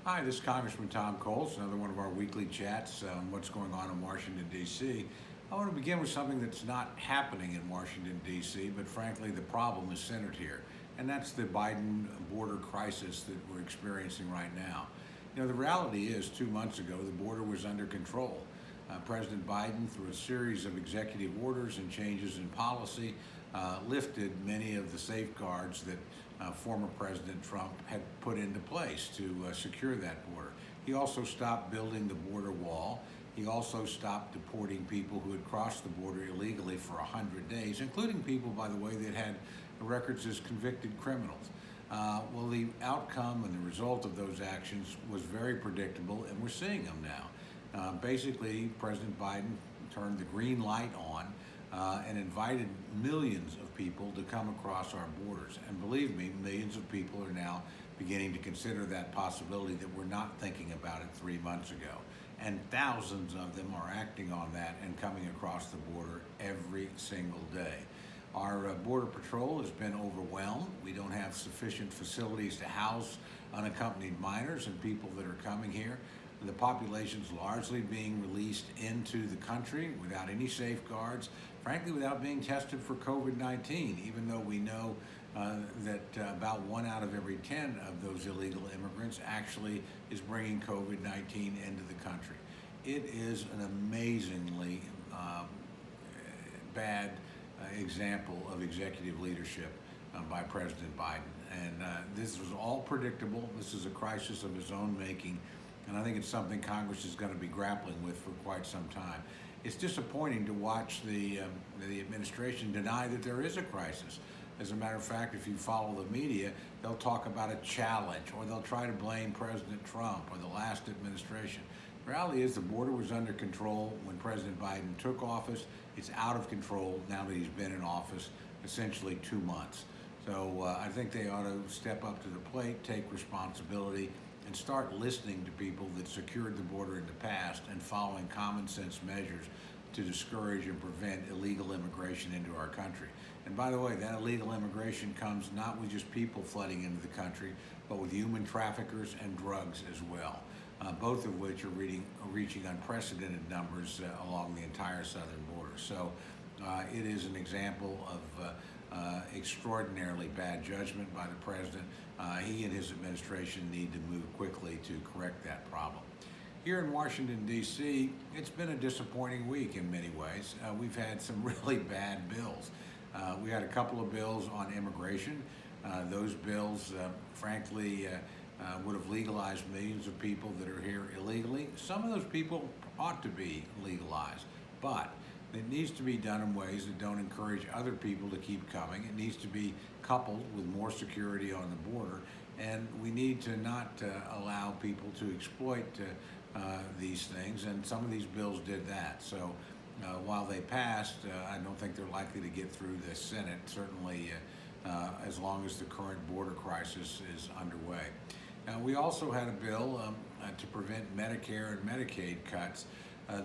Hi, this is Congressman Tom Coles, another one of our weekly chats on what's going on in Washington, D.C. I want to begin with something that's not happening in Washington, D.C., but frankly, the problem is centered here, and that's the Biden border crisis that we're experiencing right now. You know, the reality is 2 months ago, the border was under control. President Biden, through a series of executive orders and changes in policy, lifted many of the safeguards that former President Trump had put into place to secure that border. He also stopped building the border wall. He also stopped deporting people who had crossed the border illegally for 100 days, including people, by the way, that had records as convicted criminals. Well, the outcome and the result of those actions was very predictable, and we're seeing them now. Basically, President Biden turned the green light on and invited millions of people to come across our borders. And believe me, millions of people are now beginning to consider that possibility that we're not thinking about it 3 months ago. And thousands of them are acting on that and coming across the border every single day. Our Border Patrol has been overwhelmed. We don't have sufficient facilities to house unaccompanied minors and people that are coming here. The population's largely being released into the country without any safeguards, frankly, without being tested for COVID-19, even though we know that about 1 out of every 10 of those illegal immigrants actually is bringing COVID-19 into the country. It is an amazingly bad example of executive leadership by President Biden. And this was all predictable. This is a crisis of his own making. And I think it's something Congress is going to be grappling with for quite some time. It's disappointing to watch the administration deny that there is a crisis. As a matter of fact, if you follow the media, they'll talk about a challenge, or they'll try to blame President Trump or the last administration. The reality is the border was under control when President Biden took office. It's out of control now that he's been in office essentially 2 months. So I think they ought to step up to the plate, take responsibility, and start listening to people that secured the border in the past and following common sense measures to discourage and prevent illegal immigration into our country. And by the way, that illegal immigration comes not with just people flooding into the country, but with human traffickers and drugs as well, both of which are reaching unprecedented numbers along the entire southern border. So it is an example of extraordinarily bad judgment by the president. He and his administration need to move quickly to correct that problem. Here in Washington, D.C., it's been a disappointing week in many ways. We've had some really bad bills. We had a couple of bills on immigration. Those bills, frankly, would have legalized millions of people that are here illegally. Some of those people ought to be legalized, but it needs to be done in ways that don't encourage other people to keep coming. It needs to be coupled with more security on the border, and we need to not allow people to exploit these things, and some of these bills did that. So while they passed, I don't think they're likely to get through the Senate, certainly as long as the current border crisis is underway. We also had a bill to prevent Medicare and Medicaid cuts.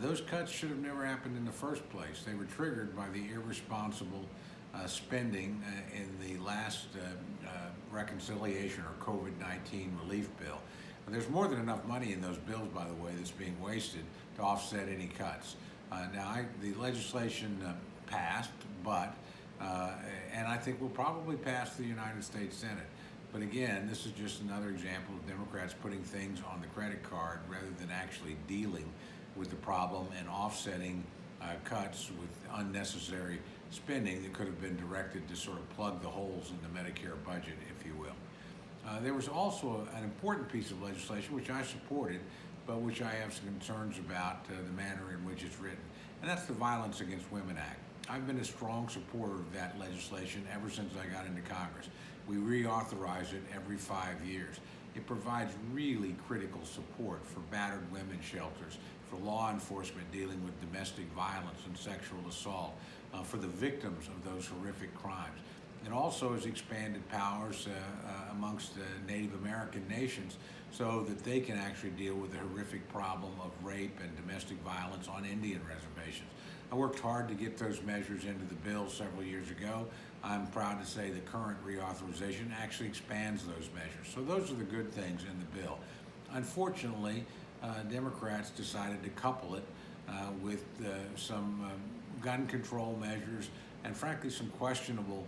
Those cuts should have never happened in the first place. They were triggered by the irresponsible spending in the last reconciliation or COVID-19 relief bill. There's more than enough money in those bills, by the way, that's being wasted to offset any cuts. The legislation passed, but, and I think will probably pass the United States Senate. But again, this is just another example of Democrats putting things on the credit card rather than actually dealing with the problem and offsetting cuts with unnecessary spending that could have been directed to sort of plug the holes in the Medicare budget, if you will. There was also an important piece of legislation which I supported, but which I have some concerns about the manner in which it's written, and that's the Violence Against Women Act. I've been a strong supporter of that legislation ever since I got into Congress. We reauthorize it every 5 years. It provides really critical support for battered women's shelters, for law enforcement dealing with domestic violence and sexual assault, for the victims of those horrific crimes. It also has expanded powers amongst Native American nations so that they can actually deal with the horrific problem of rape and domestic violence on Indian reservations. I worked hard to get those measures into the bill several years ago. I'm proud to say the current reauthorization actually expands those measures. So those are the good things in the bill. Unfortunately, Democrats decided to couple it with some gun control measures and frankly some questionable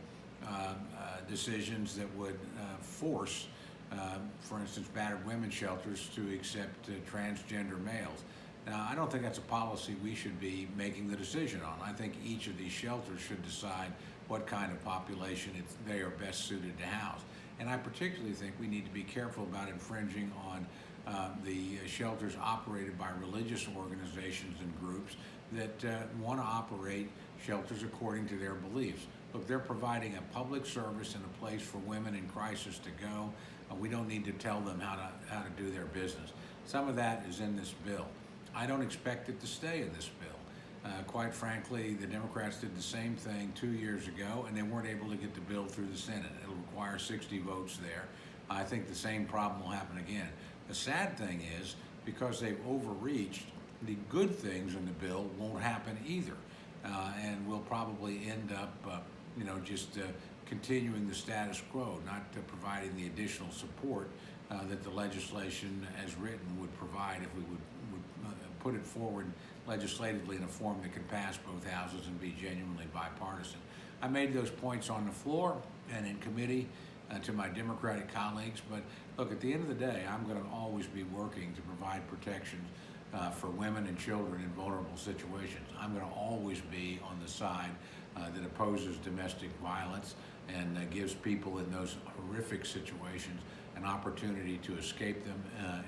decisions that would force, for instance, battered women's shelters to accept transgender males. Now, I don't think that's a policy we should be making the decision on. I think each of these shelters should decide what kind of population they are best suited to house. And I particularly think we need to be careful about infringing on the shelters operated by religious organizations and groups that want to operate shelters according to their beliefs. Look, they're providing a public service and a place for women in crisis to go. We don't need to tell them how to do their business. Some of that is in this bill. I don't expect it to stay in this bill. Quite frankly, the Democrats did the same thing 2 years ago, and they weren't able to get the bill through the Senate. It'll require 60 votes there. I think the same problem will happen again. The sad thing is, because they've overreached, the good things in the bill won't happen either, and we'll probably end up, just continuing the status quo, not providing the additional support that the legislation as written would provide if we would put it forward legislatively in a form that can pass both houses and be genuinely bipartisan. I made those points on the floor and in committee to my Democratic colleagues, but look, at the end of the day, I'm going to always be working to provide protections for women and children in vulnerable situations. I'm going to always be on the side that opposes domestic violence and gives people in those horrific situations an opportunity to escape them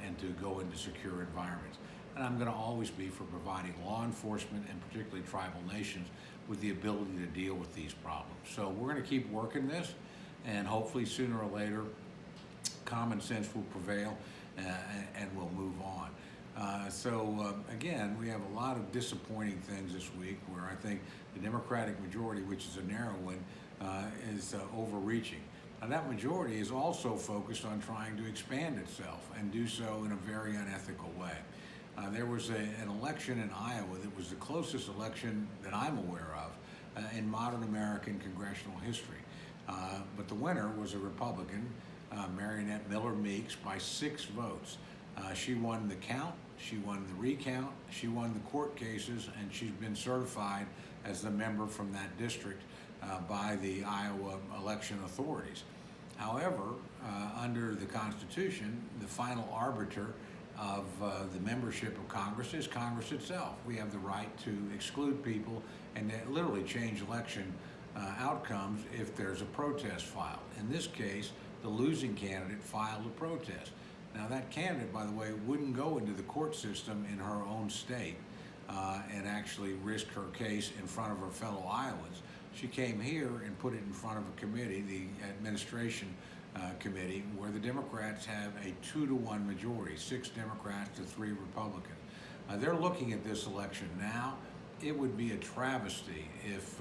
and to go into secure environments. And I'm going to always be for providing law enforcement and particularly tribal nations with the ability to deal with these problems. So we're going to keep working this, and hopefully sooner or later common sense will prevail and we'll move on. Again, we have a lot of disappointing things this week where I think the Democratic majority, which is a narrow one, is overreaching. Now, that majority is also focused on trying to expand itself and do so in a very unethical way. There was an election in Iowa that was the closest election that I'm aware of in modern American congressional history. But the winner was a Republican, Marionette Miller-Meeks, by 6 votes. She won the count, she won the recount, she won the court cases, and she's been certified as the member from that district by the Iowa election authorities. However, under the Constitution, the final arbiter of the membership of Congress is Congress itself. We have the right to exclude people and literally change election outcomes if there's a protest filed. In this case, the losing candidate filed a protest. Now, that candidate, by the way, wouldn't go into the court system in her own state and actually risk her case in front of her fellow Iowans. She came here and put it in front of a committee, the administration committee, where the Democrats have a 2-to-1 majority, 6 Democrats to 3 Republicans. They're looking at this election now. It would be a travesty if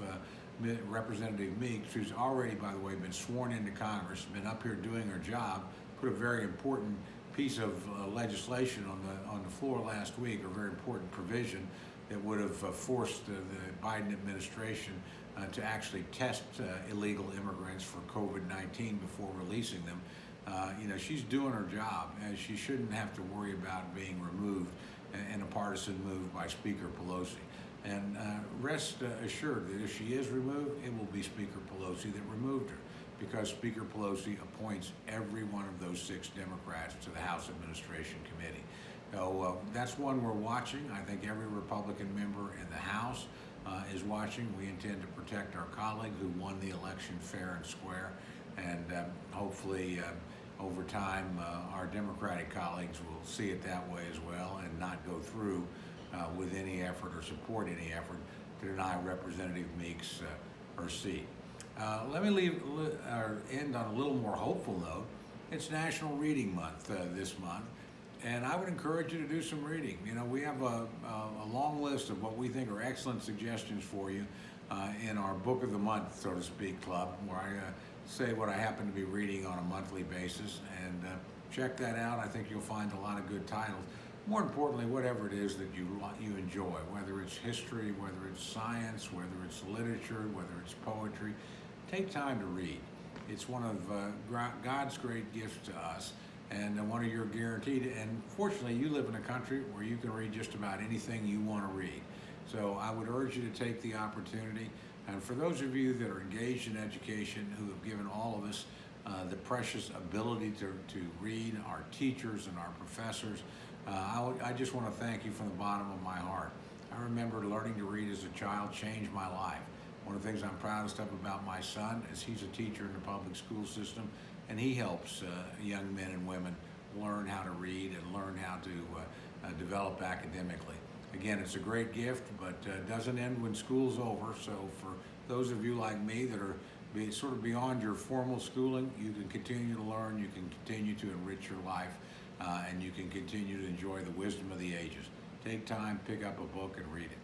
Representative Meeks, who's already, by the way, been sworn into Congress, been up here doing her job, put a very important piece of legislation on the floor last week, a very important provision that would have forced the Biden administration to actually test illegal immigrants for COVID-19 before releasing them. She's doing her job, and she shouldn't have to worry about being removed in a partisan move by Speaker Pelosi. And rest assured that if she is removed, it will be Speaker Pelosi that removed her, because Speaker Pelosi appoints every one of those 6 Democrats to the House Administration Committee. So that's one we're watching. I think every Republican member in the House is watching. We intend to protect our colleague who won the election fair and square, and hopefully over time our Democratic colleagues will see it that way as well and not go through with any effort or support any effort to deny Representative Meeks her seat. Let me end on a little more hopeful note. It's National Reading Month this month, and I would encourage you to do some reading. We have a long list of what we think are excellent suggestions for you in our Book of the Month, so to speak, club, where I say what I happen to be reading on a monthly basis, and check that out. I think you'll find a lot of good titles. More importantly, whatever it is that you enjoy, whether it's history, whether it's science, whether it's literature, whether it's poetry, take time to read. It's one of God's great gifts to us, and one of your guaranteed. And fortunately, you live in a country where you can read just about anything you want to read. So I would urge you to take the opportunity. And for those of you that are engaged in education, who have given all of us the precious ability to read, our teachers and our professors, I just want to thank you from the bottom of my heart. I remember learning to read as a child changed my life. One of the things I'm proudest of about my son is he's a teacher in the public school system, and he helps young men and women learn how to read and learn how to develop academically. Again, it's a great gift, but it doesn't end when school's over. So for those of you like me that are sort of beyond your formal schooling, you can continue to learn, you can continue to enrich your life, and you can continue to enjoy the wisdom of the ages. Take time, pick up a book, and read it.